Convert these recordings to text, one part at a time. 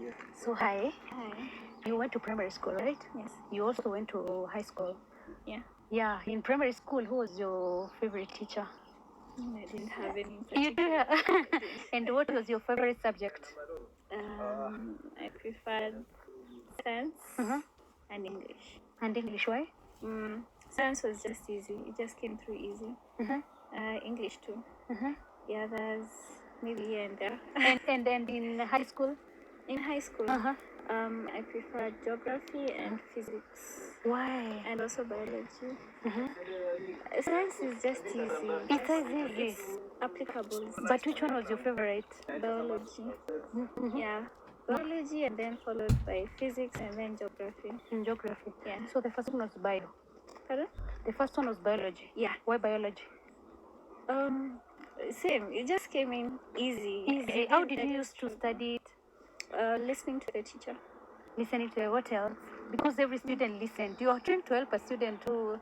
you. So hi, Hi. you went to primary school, right? Yes. You also went to high school. Yeah. Yeah, in primary school, who was your favorite teacher? I didn't have any. You do. And what was your favorite subject? I preferred science and English. And English, why? Science was just easy. It just came through easy. English too. The others maybe here and there. And in high school? In high school, I preferred geography and physics. Why? And also biology. Science is just easy. It's easy. It's applicable. But which one was your favorite? Biology. Yeah. Biology and then followed by physics and then geography. In geography? Yeah. So the first one was bio. Pardon? The first one was biology? Yeah. Why biology? Same. It just came in easy. Easy. How did you used to study it? Listening to the teacher. Listening to what else? Because every student listened. You are trying to help a student to...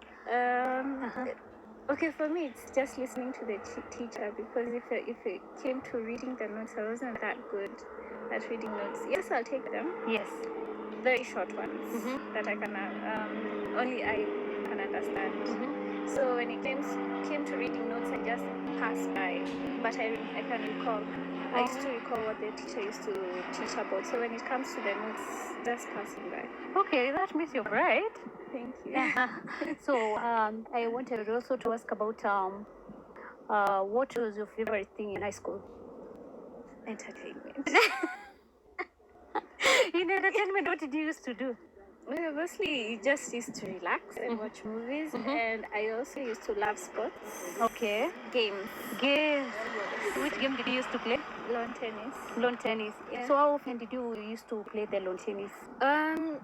Okay, for me, it's just listening to the teacher, because if it came to reading the notes, I wasn't that good at reading notes. Yes, I'll take them. Yes. Very short ones that I can only I can understand. So when it came to reading notes, I just passed by. But I can recall. I used to recall what the teacher used to teach about. So when it comes to the notes, just passing by. Okay, that means you're bright. Thank you. So I wanted also to ask about what was your favorite thing in high school? Entertainment. In entertainment, what did you used to do? Well, mostly you just used to relax and watch movies, and I also used to love sports. Okay. Games. Games. Which game did you used to play? Lawn tennis. Lawn tennis. Yeah. So how often did you used to play the lawn tennis?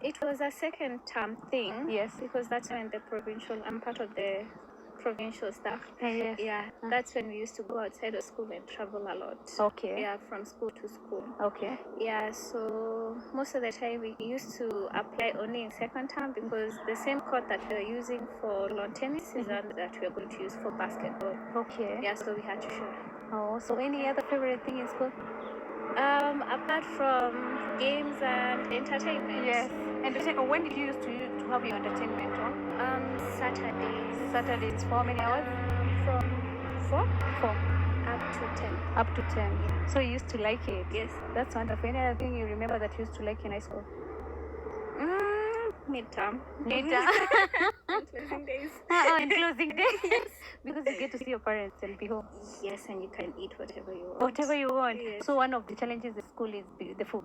It was a second term thing. Yes. Because that's when I'm part of the provincial staff. Yes. Yeah. That's when we used to go outside of school and travel a lot. Okay. Yeah, from school to school. Okay. Yeah, so most of the time we used to apply only in second term, because the same court that we're using for lawn tennis is one that we're going to use for basketball. Okay. Yeah, so we had to share. Oh, so any other favorite thing in school? Apart from games and entertainment. Yes. And when did you used to have your entertainment on? Saturdays. Saturdays. For how many hours? From 4 up to 10. Up to 10. Yeah. So you used to like it? Yes. That's wonderful. Any other thing you remember that you used to like in high school? Midterm. Midterm. And closing days. And closing days. Yes. Because you get to see your parents and be home. Yes, and you can eat whatever you want. Whatever you want. Yes. So one of the challenges at school is the food.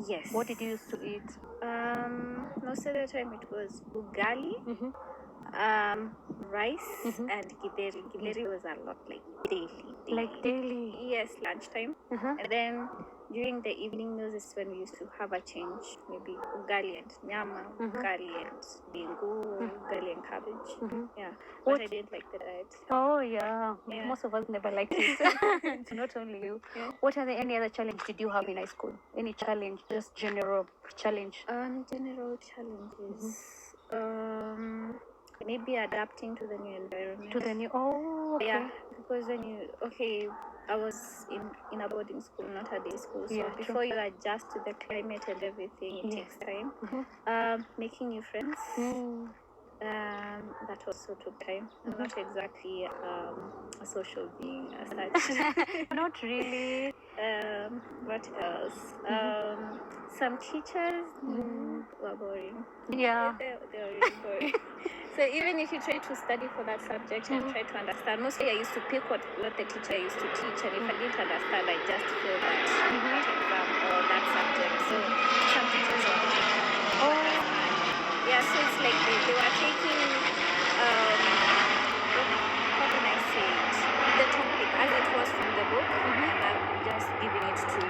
Yes. What did you used to eat? Most of the time it was ugali, rice, and githeri. Githeri was a lot, like daily. Like daily? Yes, lunchtime. And then during the evening meals is when we used to have a change. Maybe ugali and nyama, ugali and bingu, ugali and cabbage. Yeah. But I didn't like the diet. Oh, yeah. Yeah. Most of us never liked it. It's not only you. Yeah. What are any other challenge did you have in high school? Any challenge? Just general challenge? General challenges. Maybe adapting to the new environment. To the new... Oh, okay. Yeah, because I was in a boarding school, not a day school. So before you adjust to the climate and everything, it takes time. Making new friends. That also took time. I'm not exactly a social being as such. Not really. What else? Some teachers were boring. Yeah. They were really boring. So even if you try to study for that subject and try to understand, mostly I used to pick what the teacher used to teach, and if I didn't understand, I just failed that exam or that subject. So some teachers were yeah, so it's like they were taking how can I say it? The topic as it was from the book, and I'm just giving it to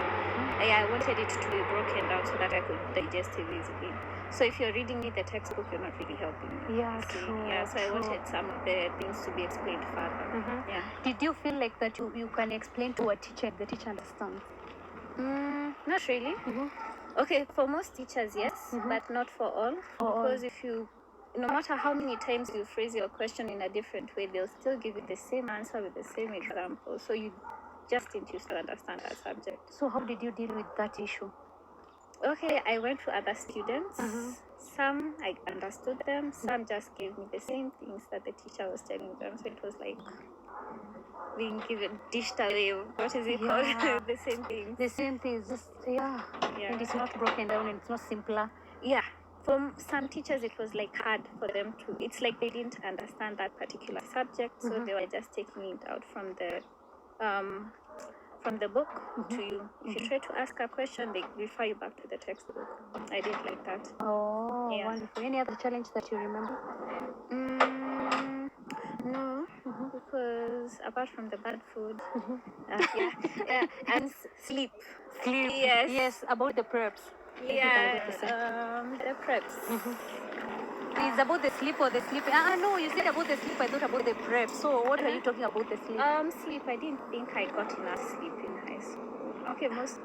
I wanted it to be broken down so that I could digest it easily. So if you're reading me the textbook, you're not really helping me. Yeah, true. Yeah, so I wanted some of the things to be explained further. Yeah. Did you feel like that you can explain to a teacher and the teacher understands? Not really. Okay, for most teachers, yes, but not for all. Because if no matter how many times you phrase your question in a different way, they'll still give you the same answer with the same example. So you just didn't used to understand that subject. So how did you deal with that issue? Okay, I went to other students. Some I understood them, some just gave me the same things that the teacher was telling them. So it was like being given dished away. What is it called? Yeah. The same thing. The same thing is just, Yeah. and it's not broken down and it's not simpler. Yeah. For some teachers, it was like hard for them to. It's like they didn't understand that particular subject, so they were just taking it out from the book to you. If you try to ask a question, they refer you back to the textbook. I did like that. Oh, Yeah. wonderful. Any other challenge that you remember? No, because apart from the bad food, and sleep. Sleep. Yes. Yes, about the preps. Yeah, the preps. It's about the sleep or the sleep. No, you said about the sleep. I thought about the prep. So what are you talking about the sleep? Sleep. I didn't think I got enough sleep in high school. Okay, most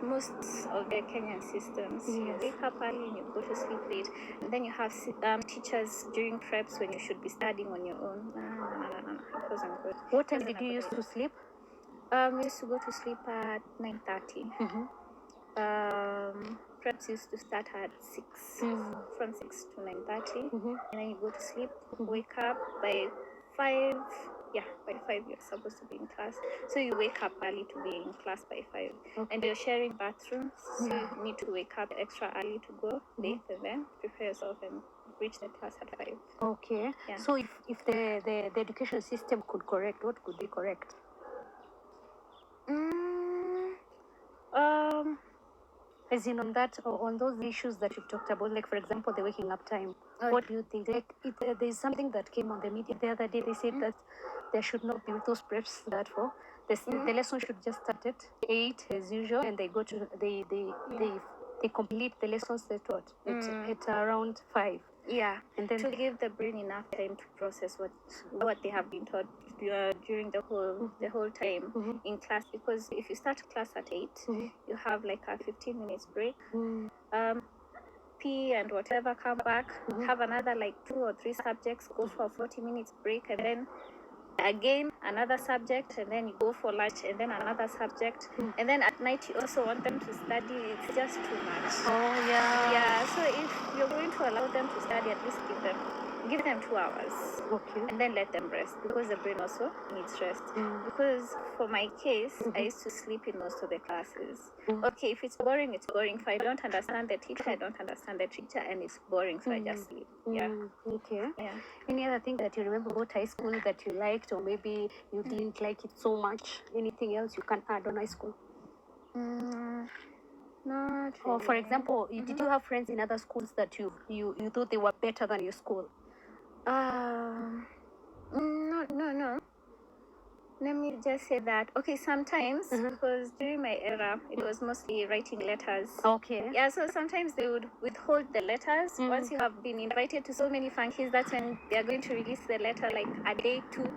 of the Kenyan systems, you wake up early and you go to sleep late, and then you have teachers during preps when you should be studying on your own. No, it wasn't good. What time did you used to sleep? We used to go to sleep at 9:30. Preps used to start at 6, from 6 to 9:30, and then you go to sleep, wake up by 5. Yeah, by 5 you're supposed to be in class. So you wake up early to be in class by 5. And you're sharing bathrooms, so you need to wake up extra early to go bathe and then prepare yourself and reach the class at 5. Okay. Yeah. So if the education system could correct, what could they correct? As in on those issues that you've talked about, like for example the waking up time. What do you think? Like there's something that came on the media the other day. They said that there should not be those preps that for the lesson should just start at 8 as usual, and they go to they complete the lessons at around 5. Yeah, and then to give the brain enough time to process what they have been taught during the whole time in class. Because if you start class at 8, you have like a 15 minutes break. Pee and whatever, come back, have another like 2 or 3 subjects, go for a 40 minutes break, and then again another subject, and then you go for lunch, and then another subject, and then at night you also want them to study. It's just too much. Oh yeah. Yeah, so if you're going to allow them to study, at least give them 2 hours. Okay. And then let them rest, because the brain also needs rest. Because for my case, I used to sleep in most of the classes. Okay, if it's boring, it's boring. If I don't understand the teacher, I don't understand the teacher, and it's boring, so I just sleep. Yeah. Okay. Yeah. Any other thing that you remember about high school that you liked, or maybe you didn't like it so much? Anything else you can add on high school? Not Or for really. example, did you have friends in other schools that you thought they were better than your school? No. Let me just say that. Okay, sometimes, because during my era, it was mostly writing letters. Okay. Yeah, so sometimes they would withhold the letters. Once you have been invited to so many funkies, that's when they are going to release the letter like a day, 2,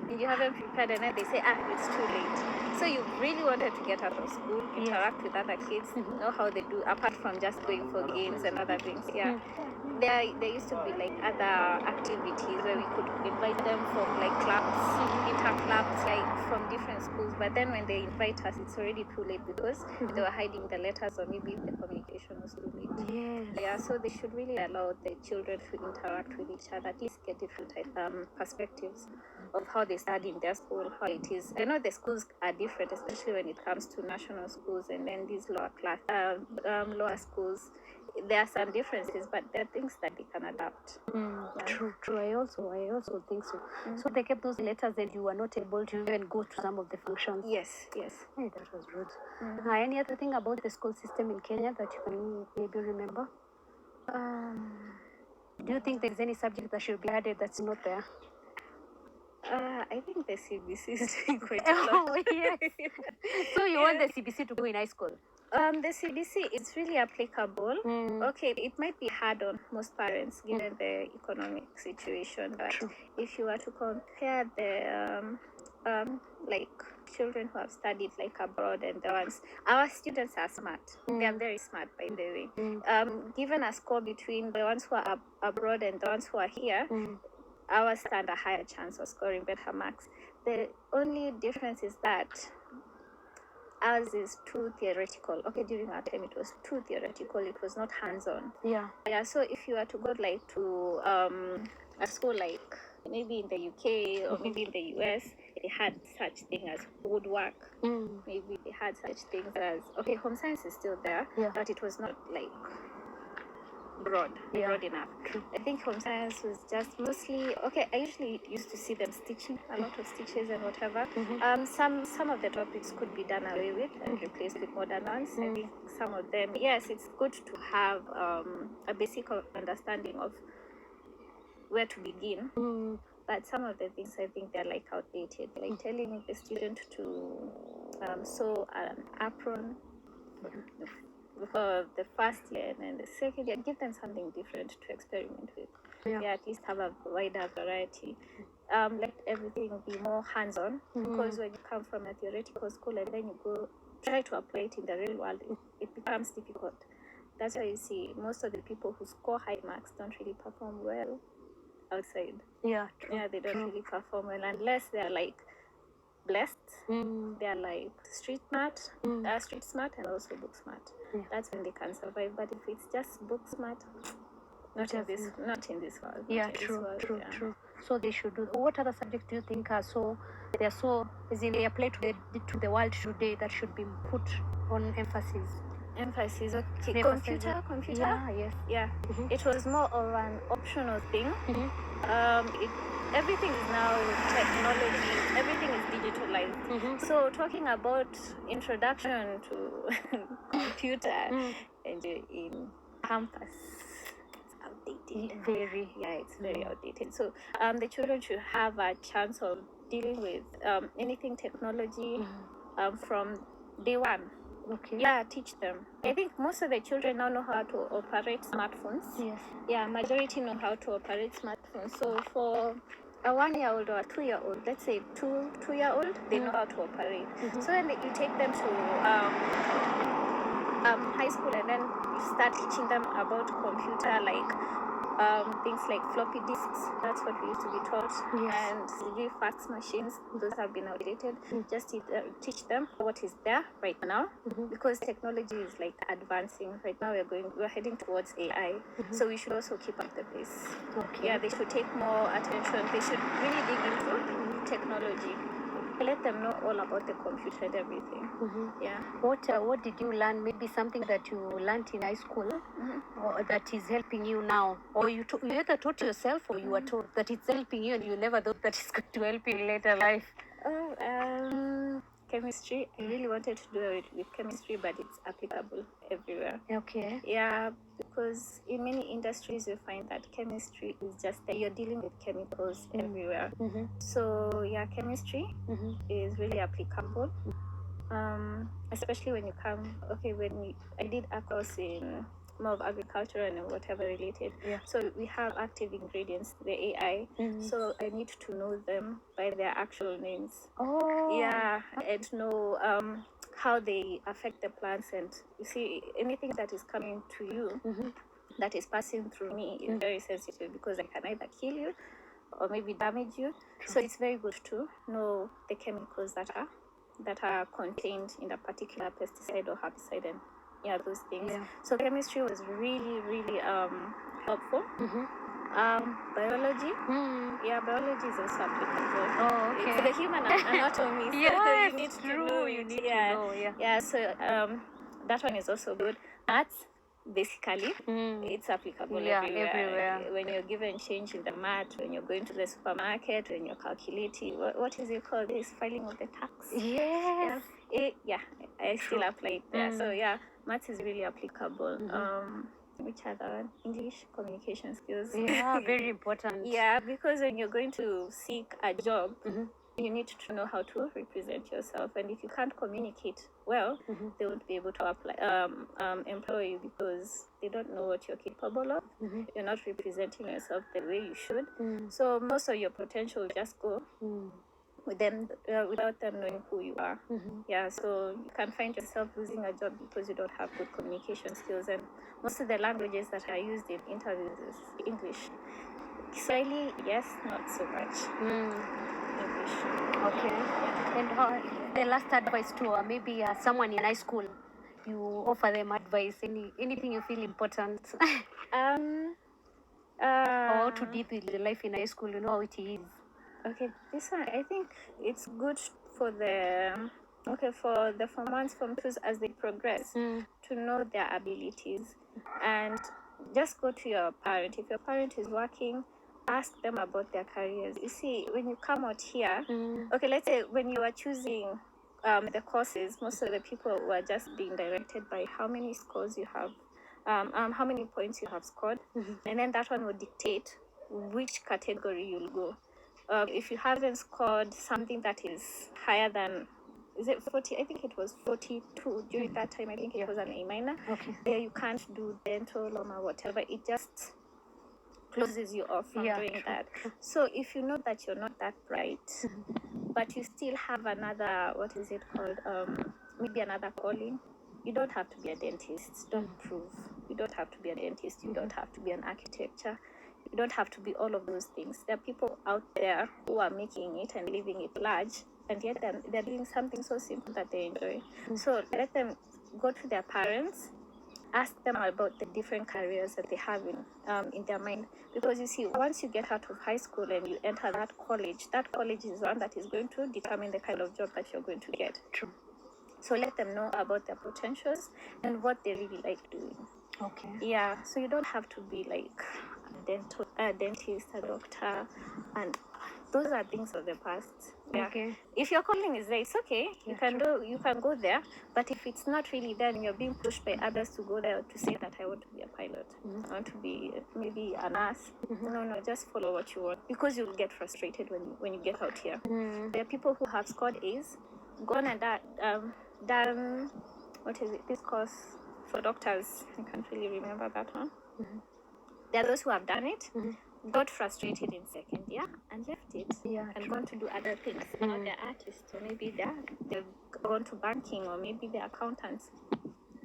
and you haven't prepared, and then they say, it's too late. So you really wanted to get out of school, interact with other kids, know how they do, apart from just going for games and other things. Yeah. There used to be like other activities where we could invite them from like clubs, inter-clubs, like from different schools. But then when they invite us, it's already too late, because they were hiding the letters, or maybe the communication was too late. Yes. Yeah, so they should really allow the children to interact with each other, at least get different perspectives of how they study in their school, how it is. I know the schools are different, especially when it comes to national schools and then these lower schools. There are some differences, but there are things that they can adapt. True. I also think so. So they kept those letters, and you were not able to even go to some of the functions. Yes. Hey, that was rude. Any other thing about the school system in Kenya that you can maybe remember? Do you think there's any subject that should be added that's not there? I think the CBC is doing quite a lot. Oh, yes. So you want the CBC to go in high school? The CBC, it's really applicable. Okay, it might be hard on most parents given the economic situation, but if you were to compare the like children who have studied like abroad and the ones, our students are smart. They are very smart, by the way. Given a score between the ones who are abroad and the ones who are here, ours stand a higher chance of scoring better marks. The only difference is that ours is too theoretical. Okay, during our time it was too theoretical. It was not hands-on. Yeah. Yeah. So if you were to go like to a school like maybe in the UK or maybe in the US, they had such thing as woodwork. Maybe they had such things as home science is still there, but it was not like broad enough. I think home science was just mostly I usually used to see them stitching a lot of stitches and whatever. Some of the topics could be done away with and replaced with modern ones. I think some of them, yes, it's good to have a basic understanding of where to begin. But some of the things I think they're like outdated, like telling the student to sew an apron for the first year, and then the second year, give them something different to experiment with. At least have a wider variety. Let everything be more hands-on, because when you come from a theoretical school and then you go try to apply it in the real world, it becomes difficult. That's why you see most of the people who score high marks don't really perform well outside. Yeah, true. Yeah, they don't really perform well unless they're like blessed. They're like street smart and also book smart. That's when they can survive. But if it's just book smart, not in this world. True. So they should do. What other subjects do you think are so as in they apply to the world today that should be put on emphasis? Okay. Computer. Yeah. It was more of an optional thing. Everything is now technology. Everything is digitalized. So talking about introduction to computer and in campus, it's outdated. It's very outdated. So the children should have a chance of dealing with anything technology from day one. Okay. Yeah, teach them. I think most of the children now know how to operate smartphones. Yes. Yeah, majority know how to operate smartphones. So for a 1-year-old or a 2-year-old, let's say 2-year-old, they know how to operate. So when you take them to high school and then you start teaching them about computer, like things like floppy disks. That's what we used to be taught. And fax machines, those have been outdated. Just teach them what is there right now, because technology is like advancing. Right now we're heading towards AI. So we should also keep up the pace. Yeah, they should take more attention. They should really dig into technology. Let them know all about the computer and everything. Yeah. What did you learn? Maybe something that you learned in high school, or that is helping you now, or you either taught yourself or you were taught that it's helping you and you never thought that it's going to help you in later life. Chemistry. I really wanted to do it with chemistry, but it's applicable everywhere. Okay. Yeah, because in many industries you find that chemistry is just that you're dealing with chemicals everywhere. So yeah, chemistry is really applicable. Especially when you come. I did a course in more of agriculture and whatever related. So we have active ingredients, the AI. So I need to know them by their actual names. Yeah, and know how they affect the plants. And you see, anything that is coming to you that is passing through me is very sensitive, because I can either kill you or maybe damage you. So it's very good to know the chemicals that are contained in a particular pesticide or herbicide, and those things. So chemistry was really, really helpful. Biology. Biology is also applicable. It's the human anatomy. So you need to know. You need to know. Yeah. So that one is also good. Maths, basically, it's applicable everywhere. When you're given change in the math, when you're going to the supermarket, when you're calculating, what is it called? This filing of the tax. Yes. I still apply it there. So maths is really applicable. Which other one? English, communication skills. Yeah, very important. Yeah, because when you're going to seek a job, you need to know how to represent yourself, and if you can't communicate well, they won't be able to apply employ you, because they don't know what you're capable of. You're not representing yourself the way you should. So most of your potential will just go with them without them knowing who you are. So you can find yourself losing a job because you don't have good communication skills. And most of the languages that are used in interviews is English. Swahili, yes, not so much. English. Okay. And the last advice to maybe someone in high school, you offer them advice, anything you feel important, Um. or to deal with the life in high school, you know how it is. Okay, this one I think it's good for the for the Form 1s, Form 2s as they progress to know their abilities, and just go to your parent. If your parent is working, ask them about their careers. You see, when you come out here, okay, let's say when you are choosing the courses, most of the people were just being directed by how many scores you have, how many points you have scored, and then that one will dictate which category you'll go. If you haven't scored something that is higher than, is it 40? I think it was 42 during that time. I think it was an A minor. Okay. There you can't do dental or whatever. It just closes you off from doing that. So if you know that you're not that bright, but you still have another, what is it called? Maybe another calling. You don't have to be a dentist. Don't prove. You don't have to be a dentist. You don't have to be an architecture. You don't have to be all of those things. There are people out there who are making it and living it large, and yet they're doing something so simple that they enjoy. So let them go to their parents, ask them about the different careers that they have in their mind. Because you see, once you get out of high school and you enter that college is one that is going to determine the kind of job that you're going to get. True. So let them know about their potentials and what they really like doing. Okay. Yeah, so you don't have to be like a dentist, a doctor, and those are things of the past. Yeah. Okay. If your calling is there, it's okay. You can go there. But if it's not really there and you're being pushed by others to go there to say that I want to be a pilot, I want to be maybe a nurse. No, just follow what you want, because you'll get frustrated when you get out here. There are people who have scored A's, gone and done what is it? This course for doctors. I can't really remember that one. There are those who have done it, got frustrated in second year and left it, and gone to do other things. Now they're artists, or maybe they've gone to banking, or maybe they're accountants.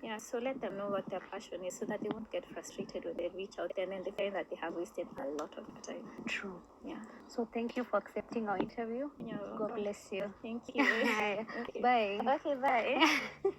Yeah, so let them know what their passion is, so that they won't get frustrated when they reach out there and they find that they have wasted a lot of time. True. Yeah. So thank you for accepting our interview. You're God welcome. bless you. Thank you. Bye. Okay, bye.